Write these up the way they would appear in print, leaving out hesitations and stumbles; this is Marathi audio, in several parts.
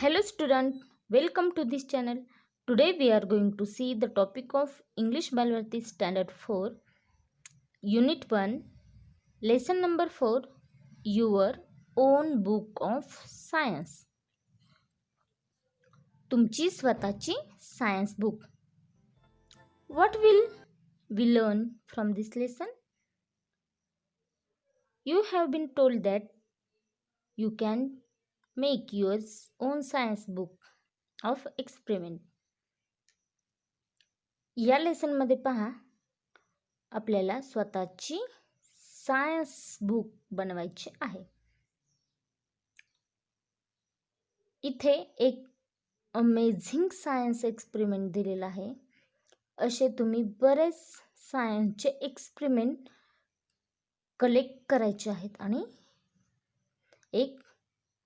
Hello student, welcome to this channel. Today we are going to see the topic of English Balvarti Standard 4, Unit 1, Lesson number 4, Your Own Book of Science. तुमची स्वतःची science book. What will we learn from this lesson? You have been told that you can make your own science book of experiment. या लेसनमध्ये पहा, आपल्याला स्वतःची सायन्स बुक बनवायची आहे. इथे एक अमेझिंग सायन्स एक्सपेरिमेंट दिलेला आहे. असे तुम्ही बरेच सायन्सचे एक्सपेरिमेंट कलेक्ट करायचे आहेत आणि एक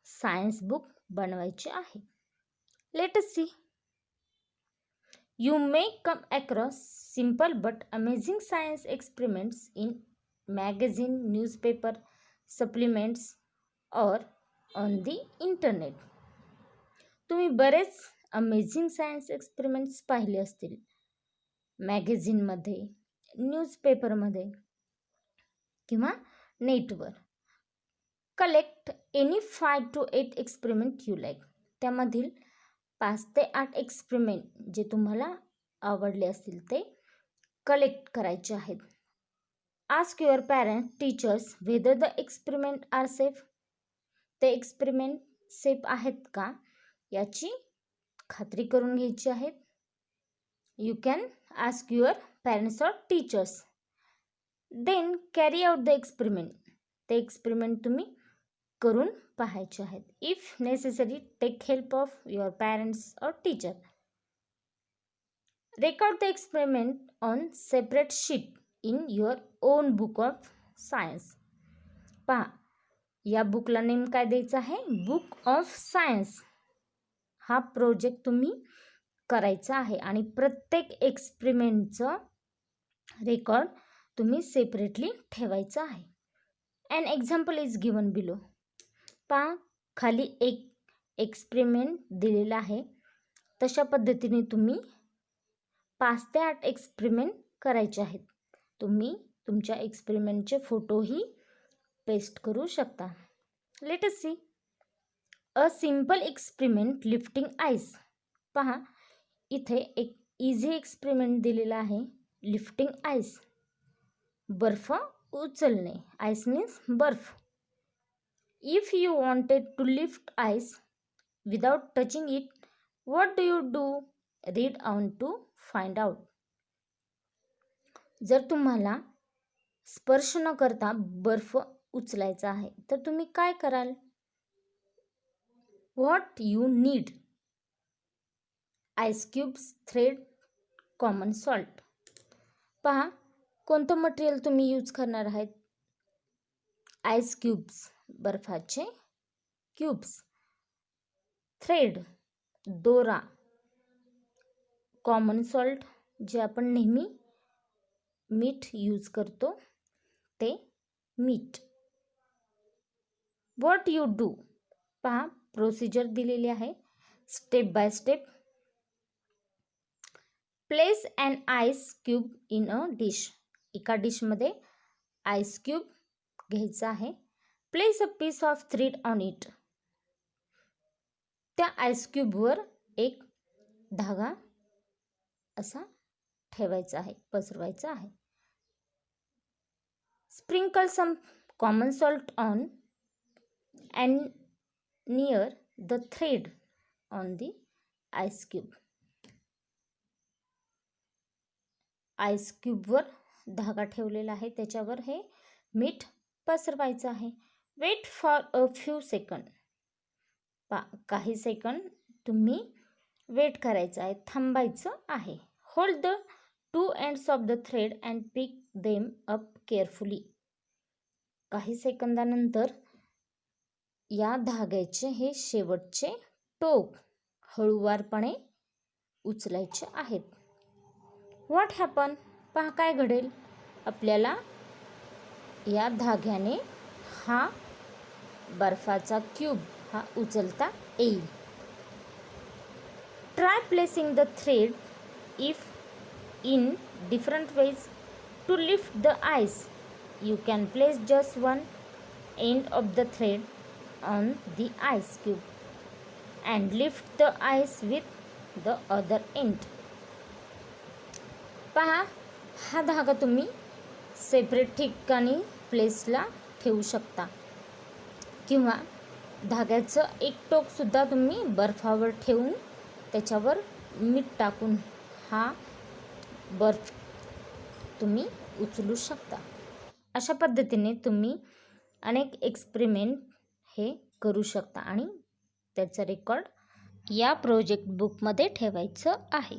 सायन्स बुक बनवायची आहे. Let us see. You may come across simple but amazing science experiments in magazine, newspaper, supplements or on the internet. तुम्ही बरेच अमेझिंग सायन्स एक्सपेरिमेंट्स पाहिले असतील मॅगझिनमध्ये, न्यूजपेपरमध्ये किंवा नेटवर. Collect any 5 to 8 experiment you like. त्यामधील 5 ते 8 एक्सपेरिमेंट जे तुम्हाला आवडले असतील ते कलेक्ट करायचे आहेत. Ask your parents, teachers whether the experiment are safe. ते एक्सपेरिमेंट सेफ आहेत का याची खात्री करून घ्यायची आहेत. You can ask your parents or teachers. Then carry out the experiment. ते एक्सपेरिमेंट तुम्ही करून पाहायचे आहेत. If necessary take help of your parents or teacher. Record the experiment on separate sheet in your own book of science. पहा, या बुकला नेम काय द्यायचं आहे? Book of science. हा प्रोजेक्ट तुम्ही करायचा आहे आणि प्रत्येक एक्सपेरिमेंटचं रेकॉर्ड तुम्ही सेपरेटली ठेवायचं आहे. An example is given below. पहा, खाली एक एक्सपेरिमेंट दिलेला आहे. तशा पद्धतीने तुम्ही 5 ते 8 एक्सपेरिमेंट करायचे आहेत. तुम्ही तुमच्या एक्सपेरिमेंटचे फोटोही पेस्ट करू शकता. Let us see. A simple experiment lifting ice. पहा, इथे एक इझी एक्सपेरिमेंट दिलेला आहे. लिफ्टिंग आईस, बर्फ उचलणे. आईस मीन्स बर्फ. If you wanted to lift ice without touching it, what do you do? Read on to find out. जर तुम्हाला स्पर्श न करता बर्फ उचलायचा आहे तर तुम्ही काय कराल? What you need? Ice cubes, thread, common salt. पहा, कोणतं मटेरियल तुम्ही यूज करणार आहात? आईस क्यूब्स, बर्फाचे क्यूब्स. थ्रेड, दोरा. कॉमन सॉल्ट, जे आपण नेहमी मीठ यूज करतो ते मीठ. What you do. पहा, प्रोसिजर दिलेली आहे step by step. Place an ice cube in a dish. एका डिशमध्ये आईस क्यूब घ्यायचा आहे. Place a piece of thread on it. त्या आईस क्यूबवर एक धागा असा ठेवायचा आहे, पसरवायचा आहे. Sprinkle some common salt on and near the thread on the ice cube. Ice क्यूबवर धागा ठेवलेला आहे, त्याच्यावर हे मीठ पसरवायचं आहे. Wait for a few second. काही सेकंड तुम्ही वेट करायचं आहे, थांबायचं आहे. Hold the 2 ends of the thread and pick them up carefully. काही सेकंदानंतर या धाग्याचे हे शेवटचे टोक हळूवारपणे उचलायचे आहेत. What happen. पहा काय घडेल. आपल्याला या धाग्याने हा बर्फाचा क्यूब हा उचलता येईल. Try placing the thread if in different ways. To lift the ice, you can place just one end of the thread on the ice cube and lift the ice with the other end. पहा, हा धागा तुम्ही सेपरेट ठिकाणी प्लेसला ठेवू शकता किंवा धाग्याचं एक टोकसुद्धा तुम्ही बर्फावर ठेवून त्याच्यावर मीठ टाकून हा बर्फ तुम्ही उचलू शकता. अशा पद्धतीने तुम्ही अनेक एक्सपेरिमेंट हे करू शकता आणि त्याचा रेकॉर्ड या प्रोजेक्ट बुकमध्ये ठेवायचं आहे.